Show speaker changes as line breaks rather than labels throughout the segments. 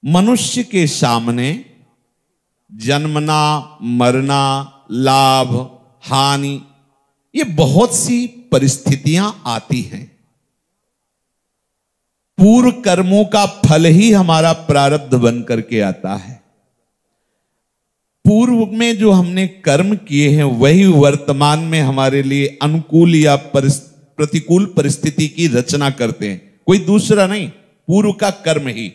मनुष्य के सामने जन्मना, मरना, लाभ, हानि, ये बहुत सी परिस्थितियां आती हैं। पूर्व कर्मों का फल ही हमारा प्रारब्ध बन करके आता है। पूर्व में जो हमने कर्म किए हैं वही वर्तमान में हमारे लिए अनुकूल या प्रतिकूल परिस्थिति की रचना करते हैं, कोई दूसरा नहीं, पूर्व का कर्म ही।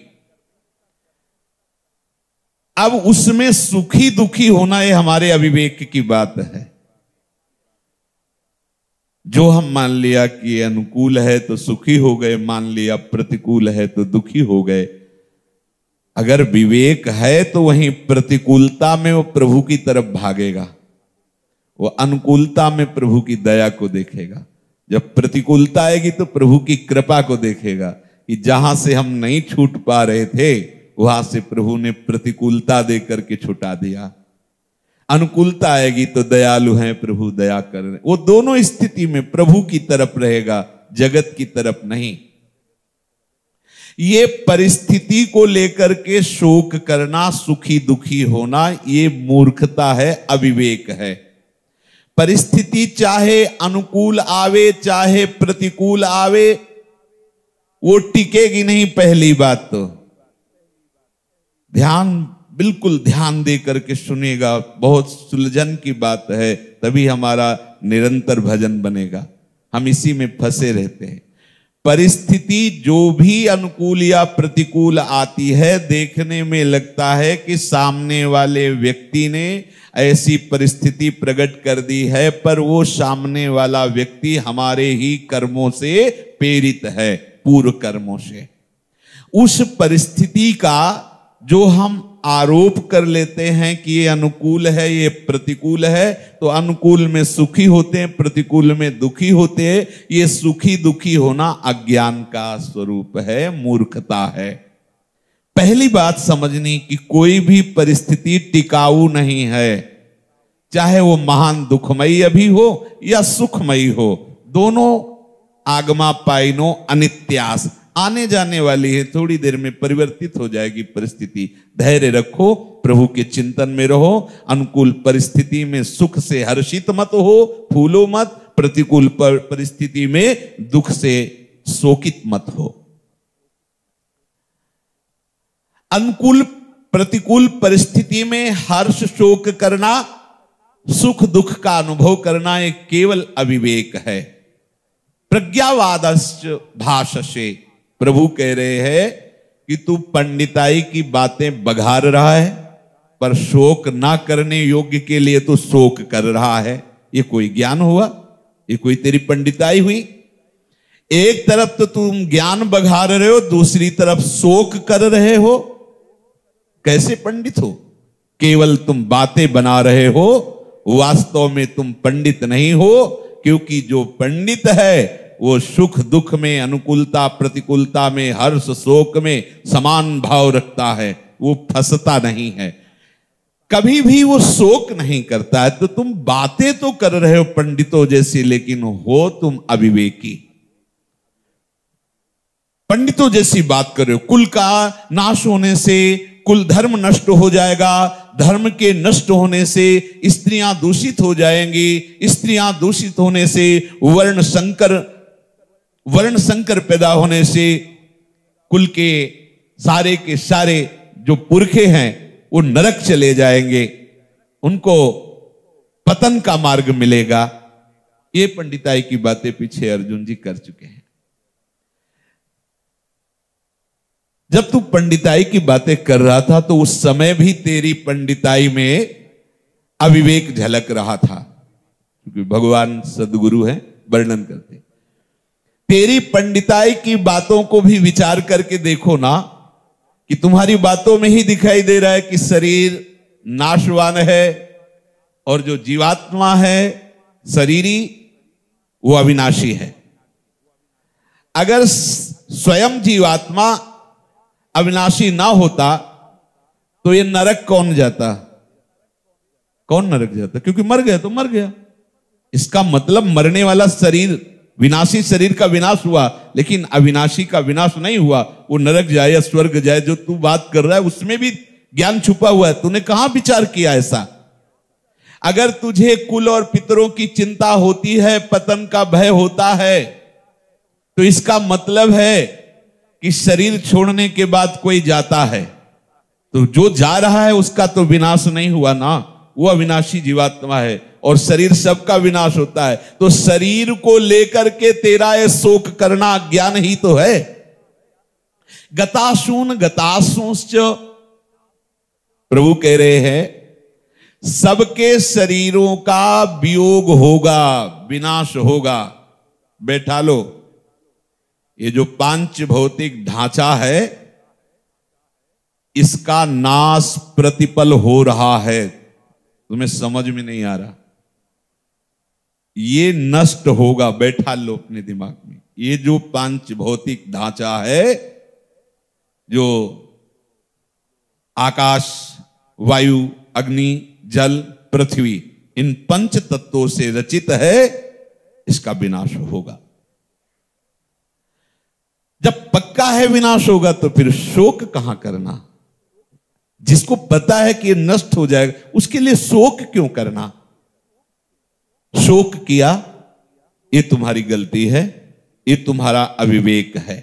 अब उसमें सुखी दुखी होना ये हमारे अविवेक की बात है। जो हम मान लिया कि अनुकूल है तो सुखी हो गए, मान लिया प्रतिकूल है तो दुखी हो गए। अगर विवेक है तो वहीं प्रतिकूलता में वो प्रभु की तरफ भागेगा, वो अनुकूलता में प्रभु की दया को देखेगा। जब प्रतिकूलता आएगी तो प्रभु की कृपा को देखेगा कि जहां से हम नहीं छूट पा रहे थे वहां से प्रभु ने प्रतिकूलता दे करके छुटा दिया। अनुकूलता आएगी तो दयालु हैं प्रभु, दया कर रहे। वो दोनों स्थिति में प्रभु की तरफ रहेगा, जगत की तरफ नहीं। ये परिस्थिति को लेकर के शोक करना, सुखी दुखी होना, ये मूर्खता है, अविवेक है। परिस्थिति चाहे अनुकूल आवे चाहे प्रतिकूल आवे, वो टिकेगी नहीं। पहली बात तो बिल्कुल ध्यान दे करके सुनेगा, बहुत सुलझन की बात है, तभी हमारा निरंतर भजन बनेगा। हम इसी में फंसे रहते हैं। परिस्थिति जो भी अनुकूल या प्रतिकूल आती है, देखने में लगता है कि सामने वाले व्यक्ति ने ऐसी परिस्थिति प्रकट कर दी है, पर वो सामने वाला व्यक्ति हमारे ही कर्मों से प्रेरित है, पूर्व कर्मों से। उस परिस्थिति का जो हम आरोप कर लेते हैं कि ये अनुकूल है, ये प्रतिकूल है, तो अनुकूल में सुखी होते हैं, प्रतिकूल में दुखी होते हैं। ये सुखी दुखी होना अज्ञान का स्वरूप है, मूर्खता है। पहली बात समझनी कि कोई भी परिस्थिति टिकाऊ नहीं है, चाहे वो महान दुखमयी अभी हो या सुखमयी हो, दोनों आगमा पाइनो अनित्यास, आने जाने वाली है, थोड़ी देर में परिवर्तित हो जाएगी परिस्थिति। धैर्य रखो, प्रभु के चिंतन में रहो। अनुकूल परिस्थिति में सुख से हर्षित मत हो, फूलो मत। प्रतिकूल परिस्थिति में दुख से शोकित मत हो। अनुकूल प्रतिकूल परिस्थिति में हर्ष शोक करना, सुख दुख का अनुभव करना, ये केवल अविवेक है। प्रज्ञावादश्च भाषसे, प्रभु कह रहे हैं कि तू पंडिताई की बातें बघार रहा है, पर शोक ना करने योग्य के लिए तू शोक कर रहा है। ये कोई ज्ञान हुआ? ये कोई तेरी पंडिताई हुई? एक तरफ तो तुम ज्ञान बघार रहे हो, दूसरी तरफ शोक कर रहे हो। कैसे पंडित हो? केवल तुम बातें बना रहे हो, वास्तव में तुम पंडित नहीं हो। क्योंकि जो पंडित है वो सुख दुख में, अनुकूलता प्रतिकूलता में, हर्ष शोक में समान भाव रखता है, वो फंसता नहीं है, कभी भी वो शोक नहीं करता है। तो तुम बातें तो कर रहे हो पंडितों जैसी, लेकिन हो तुम अविवेकी। पंडितों जैसी बात कर रहे हो, कुल का नाश होने से कुल धर्म नष्ट हो जाएगा, धर्म के नष्ट होने से स्त्रियां दूषित हो जाएंगी, स्त्रियां दूषित होने से वर्ण संकर पैदा होने से कुल के सारे जो पुरखे हैं वो नरक चले जाएंगे, उनको पतन का मार्ग मिलेगा। ये पंडिताई की बातें पीछे अर्जुन जी कर चुके हैं। जब तू पंडिताई की बातें कर रहा था तो उस समय भी तेरी पंडिताई में अविवेक झलक रहा था, क्योंकि भगवान सद्गुरु हैं, वर्णन करते। तेरी पंडिताई की बातों को भी विचार करके देखो ना, कि तुम्हारी बातों में ही दिखाई दे रहा है कि शरीर नाशवान है और जो जीवात्मा है शरीरी वो अविनाशी है। अगर स्वयं जीवात्मा अविनाशी ना होता तो ये नरक कौन जाता? कौन नरक जाता? क्योंकि मर गया तो मर गया। इसका मतलब मरने वाला शरीर विनाशी शरीर का विनाश हुआ, लेकिन अविनाशी का विनाश नहीं हुआ। वो नरक जाए या स्वर्ग जाए, जो तू बात कर रहा है उसमें भी ज्ञान छुपा हुआ है। तूने कहां विचार किया ऐसा? अगर तुझे कुल और पितरों की चिंता होती है, पतन का भय होता है, तो इसका मतलब है कि शरीर छोड़ने के बाद कोई जाता है, तो जो जा रहा है उसका तो विनाश नहीं हुआ ना, वो अविनाशी जीवात्मा है। और शरीर सबका विनाश होता है, तो शरीर को लेकर के तेरा ये शोक करना ज्ञान ही तो है। गताशून गताशुश्च, प्रभु कह रहे हैं सबके शरीरों का वियोग होगा, विनाश होगा। बैठा लो, ये जो पांच भौतिक ढांचा है इसका नाश प्रतिपल हो रहा है। तुम्हें समझ में नहीं आ रहा, ये नष्ट होगा। बैठा लो अपने दिमाग में, ये जो पांच भौतिक ढांचा है, जो आकाश, वायु, अग्नि, जल, पृथ्वी, इन पंच तत्वों से रचित है, इसका विनाश होगा। जब पक्का है विनाश होगा तो फिर शोक कहां करना? जिसको पता है कि ये नष्ट हो जाएगा, उसके लिए शोक क्यों करना? शोक किया, ये तुम्हारी गलती है, ये तुम्हारा अविवेक है।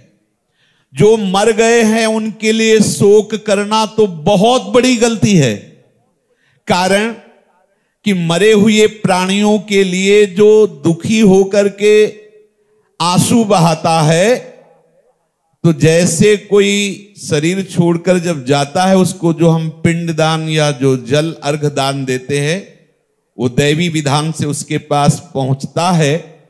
जो मर गए हैं उनके लिए शोक करना तो बहुत बड़ी गलती है। कारण कि मरे हुए प्राणियों के लिए जो दुखी होकर के आंसू बहाता है, तो जैसे कोई शरीर छोड़कर जब जाता है, उसको जो हम पिंडदान या जो जल अर्घ दान देते हैं, वो दैवी विधान से उसके पास पहुंचता है,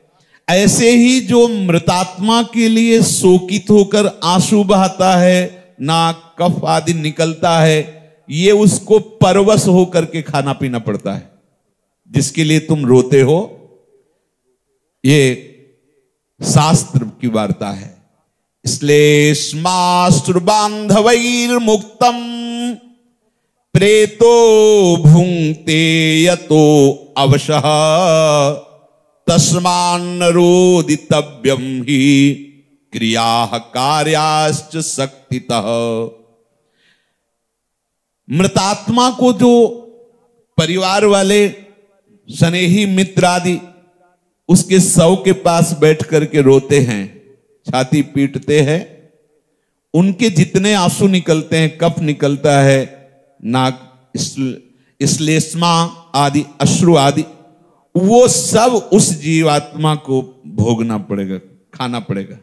ऐसे ही जो मृतात्मा के लिए शोकित होकर आंसू बहाता है, नाक, कफ आदि निकलता है, ये उसको परवश होकर के खाना पीना पड़ता है। जिसके लिए तुम रोते हो, ये शास्त्र की वार्ता है। श्लेष्माश्रु बांधवैर्मुक्तम प्रेतो भुंक्ते यतो अवशः तस्मान्नरोदितव्यम ही क्रियाः कार्याश्च शक्तितः। मृतात्मा को जो परिवार वाले, स्नेही मित्र आदि उसके शव के पास बैठ करके रोते हैं, छाती पीटते हैं, उनके जितने आंसू निकलते हैं, कफ निकलता है, नाक, श्लेष्मा आदि, अश्रु आदि, वो सब उस जीवात्मा को भोगना पड़ेगा, खाना पड़ेगा।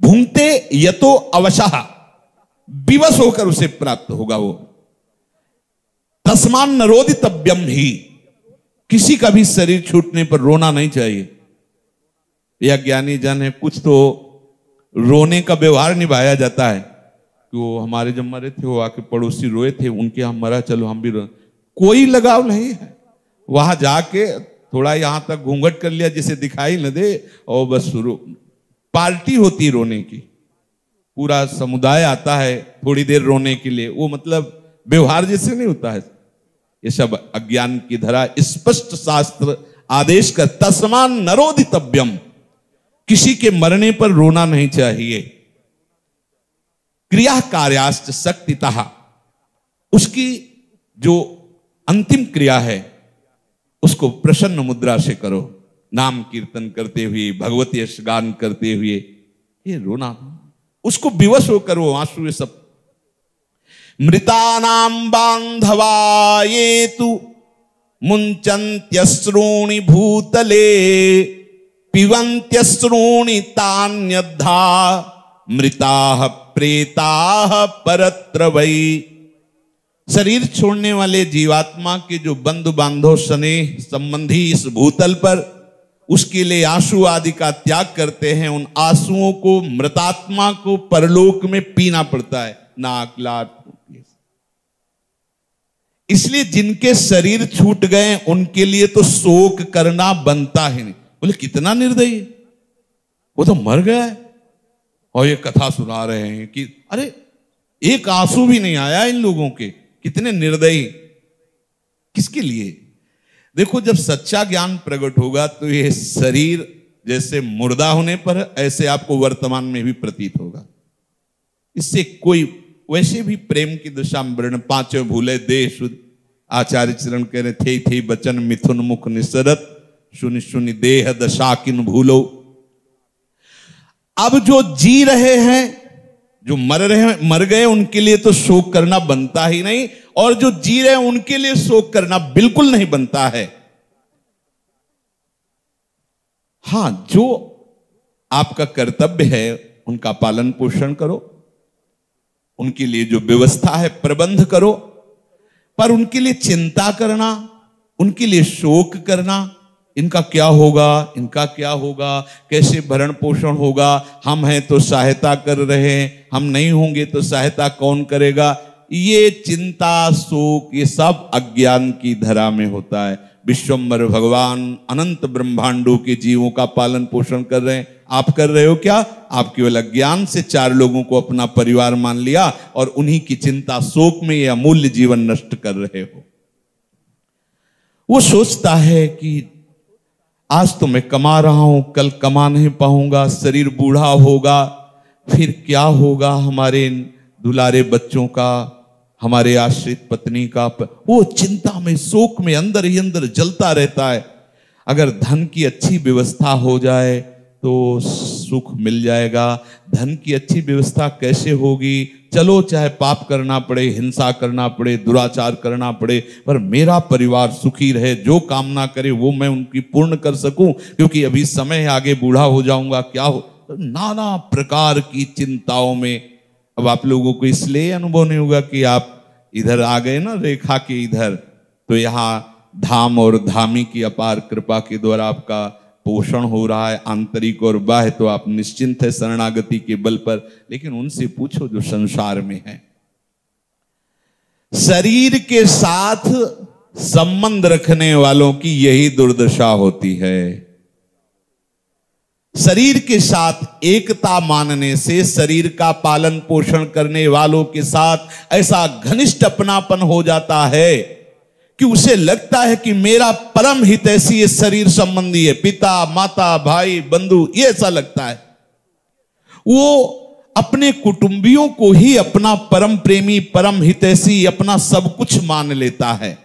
भूंगते यतो अवशः, विवश होकर उसे प्राप्त होगा वो। तस्मान नरोदितव्यम ही, किसी का भी शरीर छूटने पर रोना नहीं चाहिए। यह ज्ञानी जन है, कुछ तो रोने का व्यवहार निभाया जाता है कि वो हमारे जब मरे थे, वो आके पड़ोसी रोए थे, उनके हम मरा, चलो हम भी रो। कोई लगाव नहीं है। वहां जाके थोड़ा यहां तक घूंघट कर लिया जिसे दिखाई न दे, और बस पार्टी होती रोने की, पूरा समुदाय आता है थोड़ी देर रोने के लिए, वो मतलब व्यवहार जैसे नहीं होता है। ये सब अज्ञान की धरा। स्पष्ट शास्त्र आदेश कर, तस्मान नरोदितव्यम, किसी के मरने पर रोना नहीं चाहिए। क्रिया कार्याश्च शक्तितः, उसकी जो अंतिम क्रिया है उसको प्रसन्न मुद्रा से करो, नाम कीर्तन करते हुए, भगवती यश गान करते हुए। ये रोना, उसको विवश होकर वो आंसू, ये सब। मृतानां बांधवा ये तु मुंचन्त्यश्रूणि भूतले पिबन्त्यश्रूणि तान्यद्धा मृताः प्रेताः परत्र वै। शरीर छोड़ने वाले जीवात्मा के जो बंधु बांधव, स्नेह संबंधी इस भूतल पर, उसके लिए आंसू आदि का त्याग करते हैं। उन आंसुओं को, मृतात्मा को परलोक में पीना पड़ता है, नाक, लाट। इसलिए जिनके शरीर छूट गए उनके लिए तो शोक करना बनता ही नहीं। बोले कितना निर्दयी, वो तो मर गया है और ये कथा सुना रहे हैं कि अरे एक आंसू भी नहीं आया इन लोगों के, कितने निर्दयी। किसके लिए? देखो, जब सच्चा ज्ञान प्रकट होगा तो ये शरीर जैसे मुर्दा होने पर ऐसे आपको वर्तमान में भी प्रतीत होगा। इससे कोई, वैसे भी प्रेम की दिशा में वर्ण पांचों भूले देह शुद्ध, आचार्य चरण कह रहे थे थे बचन मिथुन मुख निसरत, शून्य शून्य देह दशा किन भूलो। अब जो जी रहे हैं, जो मर गए, उनके लिए तो शोक करना बनता ही नहीं, और जो जी रहे हैं उनके लिए शोक करना बिल्कुल नहीं बनता है। हां, जो आपका कर्तव्य है उनका पालन पोषण करो, उनके लिए जो व्यवस्था है प्रबंध करो, पर उनके लिए चिंता करना, उनके लिए शोक करना, इनका क्या होगा, इनका क्या होगा, कैसे भरण पोषण होगा, हम हैं तो सहायता कर रहे हैं, हम नहीं होंगे तो सहायता कौन करेगा, ये चिंता शोक ये सब अज्ञान की धरा में होता है। विश्वम्भर भगवान अनंत ब्रह्मांडों के जीवों का पालन पोषण कर रहे हैं, आप कर रहे हो क्या? आप केवल अज्ञान से 4 लोगों को अपना परिवार मान लिया और उन्हीं की चिंता शोक में ये अमूल्य जीवन नष्ट कर रहे हो। वो सोचता है कि आज तो मैं कमा रहा हूं, कल कमा नहीं पाऊंगा, शरीर बूढ़ा होगा, फिर क्या होगा हमारे दुलारे बच्चों का, हमारे आश्रित पत्नी का। वो चिंता में शोक में अंदर ही अंदर जलता रहता है। अगर धन की अच्छी व्यवस्था हो जाए तो सुख मिल जाएगा। धन की अच्छी व्यवस्था कैसे होगी? चलो, चाहे पाप करना पड़े, हिंसा करना पड़े, दुराचार करना पड़े, पर मेरा परिवार सुखी रहे, जो कामना करे वो मैं उनकी पूर्ण कर सकूं, क्योंकि अभी समय है, आगे बूढ़ा हो जाऊंगा, क्या हो। तो नाना प्रकार की चिंताओं में, अब आप लोगों को इसलिए अनुभव नहीं होगा कि आप इधर आ गए ना रेखा के इधर, तो यहाँ धाम और धामी की अपार कृपा के द्वारा आपका पोषण हो रहा है, आंतरिक और बाह्य, तो आप निश्चिंत है शरणागति के बल पर। लेकिन उनसे पूछो जो संसार में है, शरीर के साथ संबंध रखने वालों की यही दुर्दशा होती है। शरीर के साथ एकता मानने से शरीर का पालन पोषण करने वालों के साथ ऐसा घनिष्ठ अपनापन हो जाता है कि उसे लगता है कि मेरा परम हितैषी ये शरीर संबंधी है, पिता माता भाई बंधु, ये ऐसा लगता है। वो अपने कुटुंबियों को ही अपना परम प्रेमी, परम हितैषी, अपना सब कुछ मान लेता है,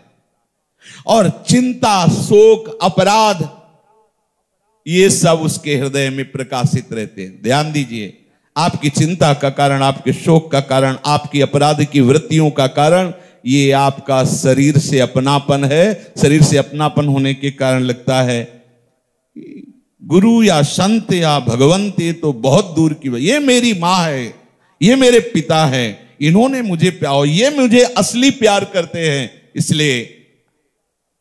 और चिंता शोक अपराध ये सब उसके हृदय में प्रकाशित रहते हैं। ध्यान दीजिए, आपकी चिंता का कारण, आपके शोक का कारण, आपकी अपराध की वृत्तियों का कारण ये आपका शरीर से अपनापन है। शरीर से अपनापन होने के कारण लगता है गुरु या संत या भगवंत ये तो बहुत दूर की, ये मेरी माँ है, ये मेरे पिता है, इन्होंने मुझे प्यार, ये मुझे असली प्यार करते हैं, इसलिए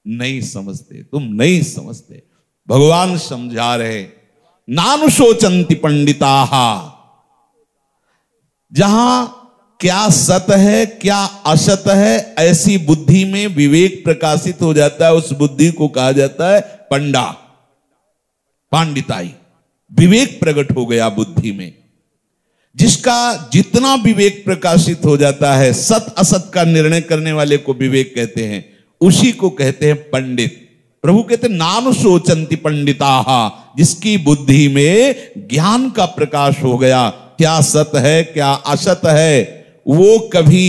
नहीं समझते, तुम नहीं समझते। भगवान समझा रहे, नानुशोचन्ति पंडिताः, जहां क्या सत है क्या असत है ऐसी बुद्धि में विवेक प्रकाशित हो जाता है, उस बुद्धि को कहा जाता है पंडा, पांडिताई। विवेक प्रकट हो गया बुद्धि में। जिसका जितना विवेक प्रकाशित हो जाता है, सत असत का निर्णय करने वाले को विवेक कहते हैं, उसी को कहते हैं पंडित। प्रभु कहते हैं नानुशोचन्ति पंडिताः, जिसकी बुद्धि में ज्ञान का प्रकाश हो गया, क्या सत है क्या असत है, वो कभी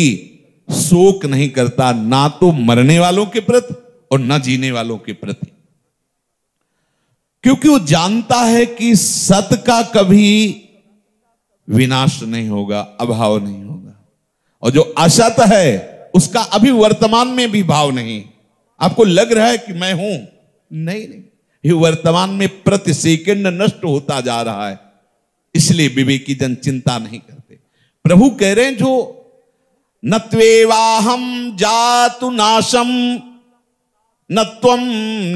शोक नहीं करता, ना तो मरने वालों के प्रति और ना जीने वालों के प्रति, क्योंकि वो जानता है कि सत का कभी विनाश नहीं होगा, अभाव नहीं होगा, और जो असत है उसका अभी वर्तमान में भी भाव नहीं। आपको लग रहा है कि मैं हूं, नहीं, ये वर्तमान में प्रति सेकंड नष्ट होता जा रहा है, इसलिए विवेकी जन चिंता नहीं करते। प्रभु कह रहे हैं जो न त्वेवाहम जातु नाशम न त्वम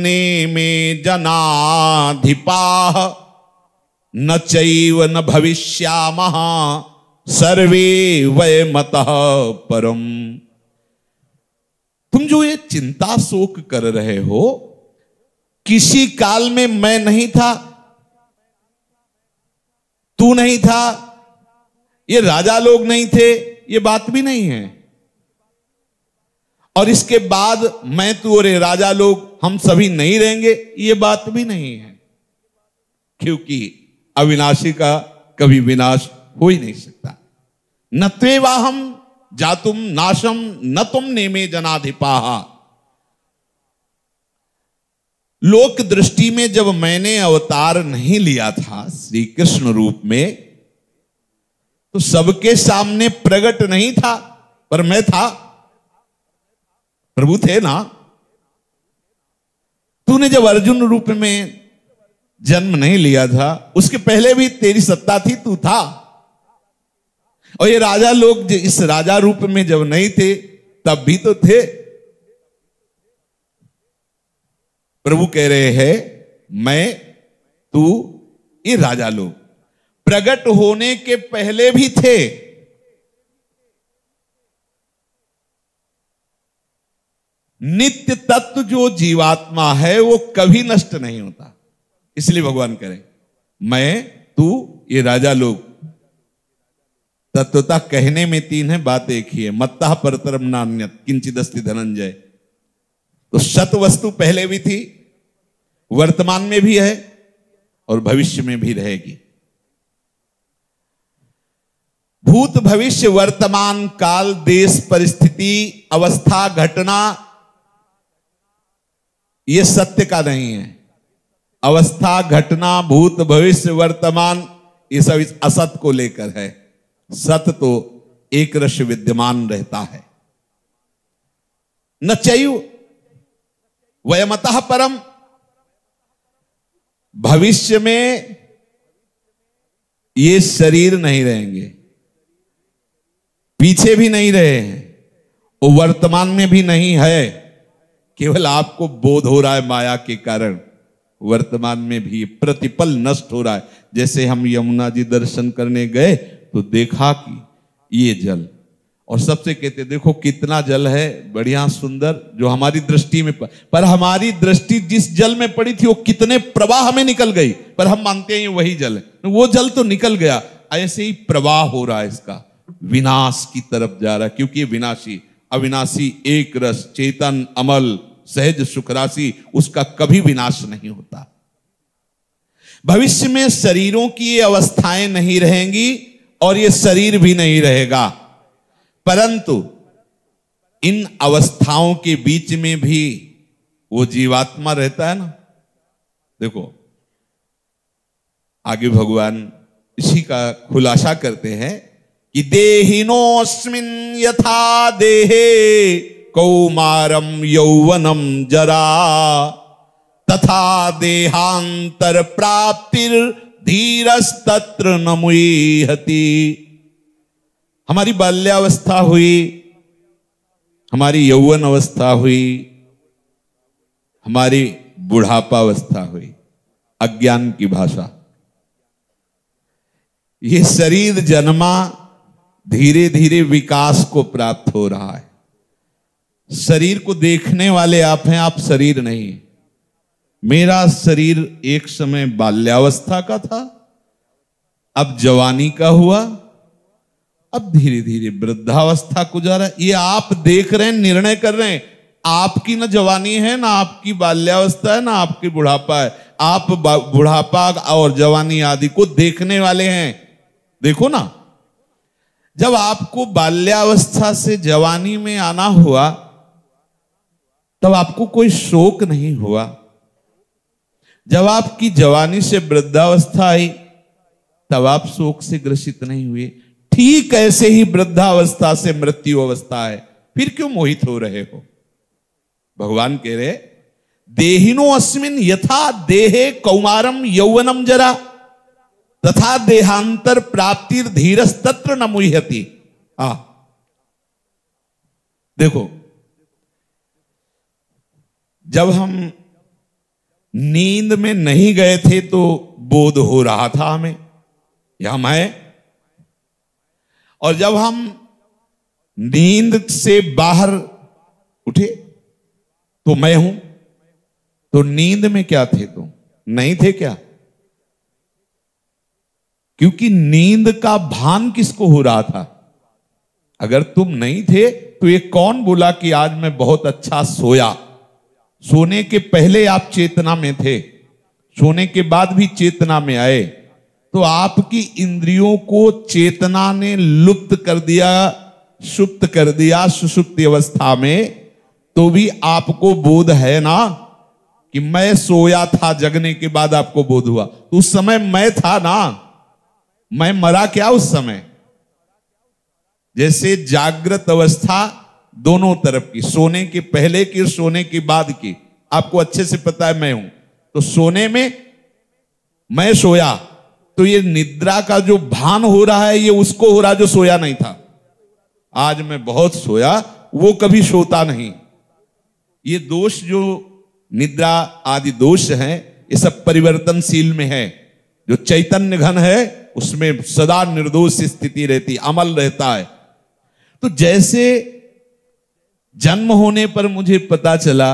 नेमे जनाधिपाः न चैव न भविष्यामः सर्वे वयमतः परम। तुम जो ये चिंता शोक कर रहे हो, किसी काल में मैं नहीं था, तू नहीं था, ये राजा लोग नहीं थे, ये बात भी नहीं है। और इसके बाद मैं तू और ये राजा लोग हम सभी नहीं रहेंगे, ये बात भी नहीं है, क्योंकि अविनाशी का कभी विनाश हो ही नहीं सकता। न त्वेवाहम जातुम नाशम न तुम नेमे जनाधिपाहा। लोक दृष्टि में जब मैंने अवतार नहीं लिया था श्री कृष्ण रूप में, तो सबके सामने प्रकट नहीं था, पर मैं था, प्रभु थे ना। तूने जब अर्जुन रूप में जन्म नहीं लिया था, उसके पहले भी तेरी सत्ता थी, तू था। और ये राजा लोग इस राजा रूप में जब नहीं थे, तब भी तो थे। प्रभु कह रहे हैं मैं, तू, ये राजा लोग प्रकट होने के पहले भी थे। नित्य तत्व जो जीवात्मा है वो कभी नष्ट नहीं होता। इसलिए भगवान कहे मैं, तू, ये राजा लोग। तत्वता कहने में तीन है, बात एक ही है। मत्ता परतरम नान्यत किंचिदस्ति धनंजय। तो सत वस्तु पहले भी थी, वर्तमान में भी है और भविष्य में भी रहेगी। भूत भविष्य वर्तमान काल देश परिस्थिति अवस्था घटना ये सत्य का नहीं है। अवस्था घटना भूत भविष्य वर्तमान ये सब इस असत को लेकर है। सत्य तो एक रस विद्यमान रहता है। न चयु वयमतः परम। भविष्य में ये शरीर नहीं रहेंगे, पीछे भी नहीं रहे हैं, वो वर्तमान में भी नहीं है। केवल आपको बोध हो रहा है माया के कारण, वर्तमान में भी प्रतिपल नष्ट हो रहा है। जैसे हम यमुना जी दर्शन करने गए तो देखा कि ये जल, और सबसे कहते देखो कितना जल है, बढ़िया सुंदर, जो हमारी दृष्टि में पर हमारी दृष्टि जिस जल में पड़ी थी वो कितने प्रवाह में निकल गई, पर हम मानते हैं वही जल है। वो जल तो निकल गया, ऐसे ही प्रवाह हो रहा है इसका, विनाश की तरफ जा रहा है। क्योंकि ये विनाशी अविनाशी एक रस चेतन अमल सहज सुखराशि, उसका कभी विनाश नहीं होता। भविष्य में शरीरों की ये अवस्थाएं नहीं रहेंगी और ये शरीर भी नहीं रहेगा, परंतु इन अवस्थाओं के बीच में भी वो जीवात्मा रहता है ना। देखो आगे भगवान इसी का खुलासा करते हैं कि देहिनोस्मिन यथा देहे कौमारम यौवनम जरा तथा देहांतर प्राप्तिर धीरस्तत्र न मुह्यति। हमारी बाल्यावस्था हुई, हमारी यौवन अवस्था हुई, हमारी बुढ़ापावस्था हुई, अज्ञान की भाषा। ये शरीर जन्मा, धीरे धीरे विकास को प्राप्त हो रहा है। शरीर को देखने वाले आप हैं, आप शरीर नहीं। मेरा शरीर एक समय बाल्यावस्था का था, अब जवानी का हुआ, अब धीरे धीरे वृद्धावस्था को जा रहा है। ये आप देख रहे हैं, निर्णय कर रहे हैं। आपकी ना जवानी है, ना आपकी बाल्यावस्था है, ना आपकी बुढ़ापा है। आप बुढ़ापा और जवानी आदि को देखने वाले हैं। देखो ना, जब आपको बाल्यावस्था से जवानी में आना हुआ तब आपको कोई शोक नहीं हुआ। जब आपकी जवानी से वृद्धावस्था आई तब आप शोक से ग्रसित नहीं हुए। ठीक ऐसे ही वृद्धावस्था से मृत्यु अवस्था है, फिर क्यों मोहित हो रहे हो? भगवान कह रहे देहिनो अस्मिन यथा देहे कौमारम यौवनम जरा तथा देहांतर प्राप्तिर धीरस्तत्र न मुह्यति। देखो, जब हम नींद में नहीं गए थे तो बोध हो रहा था हमें, यह मैं। और जब हम नींद से बाहर उठे तो मैं हूं। तो नींद में क्या थे तुम? नहीं थे क्या? क्योंकि नींद का भान किसको हो रहा था? अगर तुम नहीं थे तो ये कौन बोला कि आज मैं बहुत अच्छा सोया? सोने के पहले आप चेतना में थे, सोने के बाद भी चेतना में आए, तो आपकी इंद्रियों को चेतना ने लुप्त कर दिया, सुप्त कर दिया सुषुप्ति अवस्था में, तो भी आपको बोध है ना कि मैं सोया था, जगने के बाद आपको बोध हुआ। तो उस समय मैं था ना, मैं मरा क्या उस समय? जैसे जागृत अवस्था दोनों तरफ की, सोने के पहले की और सोने के बाद की, आपको अच्छे से पता है मैं हूं। तो सोने में मैं सोया, तो ये निद्रा का जो भान हो रहा है ये उसको हो रहा जो सोया नहीं था। आज मैं बहुत सोया, वो कभी सोता नहीं। ये दोष जो निद्रा आदि दोष हैं, ये सब परिवर्तनशील में है। जो चैतन्य घन है उसमें सदा निर्दोष स्थिति रहती, अमल रहता है। तो जैसे जन्म होने पर मुझे पता चला,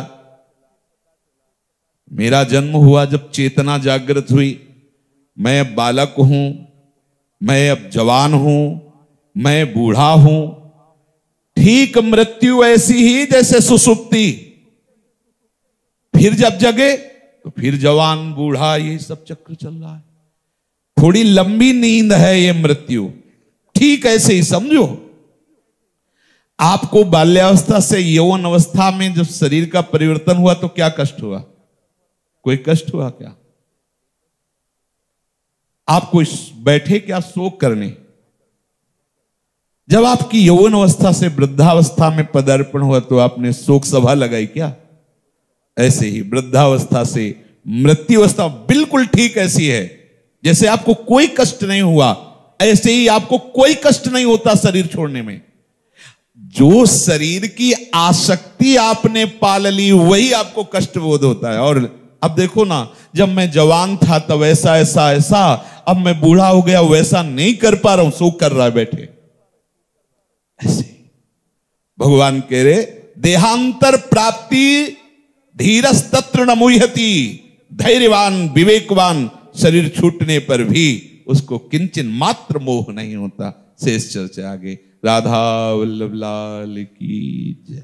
मेरा जन्म हुआ जब चेतना जागृत हुई, मैं अब बालक हूं, मैं अब जवान हूं, मैं बूढ़ा हूं। ठीक मृत्यु ऐसी ही जैसे सुसुप्ति, फिर जब जगे तो फिर जवान बूढ़ा, ये सब चक्र चल रहा है। थोड़ी लंबी नींद है ये मृत्यु, ठीक ऐसे ही समझो। आपको बाल्यावस्था से यौवन अवस्था में जब शरीर का परिवर्तन हुआ तो क्या कष्ट हुआ? कोई कष्ट हुआ क्या? आप कोई बैठे क्या शोक करने? जब आपकी यौवन अवस्था से वृद्धावस्था में पदार्पण हुआ तो आपने शोक सभा लगाई क्या? ऐसे ही वृद्धावस्था से मृत्यु अवस्था बिल्कुल ठीक ऐसी है। जैसे आपको कोई कष्ट नहीं हुआ, ऐसे ही आपको कोई कष्ट नहीं होता शरीर छोड़ने में। जो शरीर की आसक्ति आपने पाल ली वही आपको कष्ट बोध होता है। और अब देखो ना, जब मैं जवान था तब ऐसा ऐसा ऐसा, अब मैं बूढ़ा हो गया वैसा नहीं कर पा रहा हूं, शोक कर रहा है बैठे। ऐसे भगवान कह रहे, देहांतर प्राप्ति धीरस तत्र न मुह्यति। धैर्यवान विवेकवान शरीर छूटने पर भी उसको किंचन मात्र मोह नहीं होता। शेष चर्चा आगे। राधा वल्लभ लाल की जय।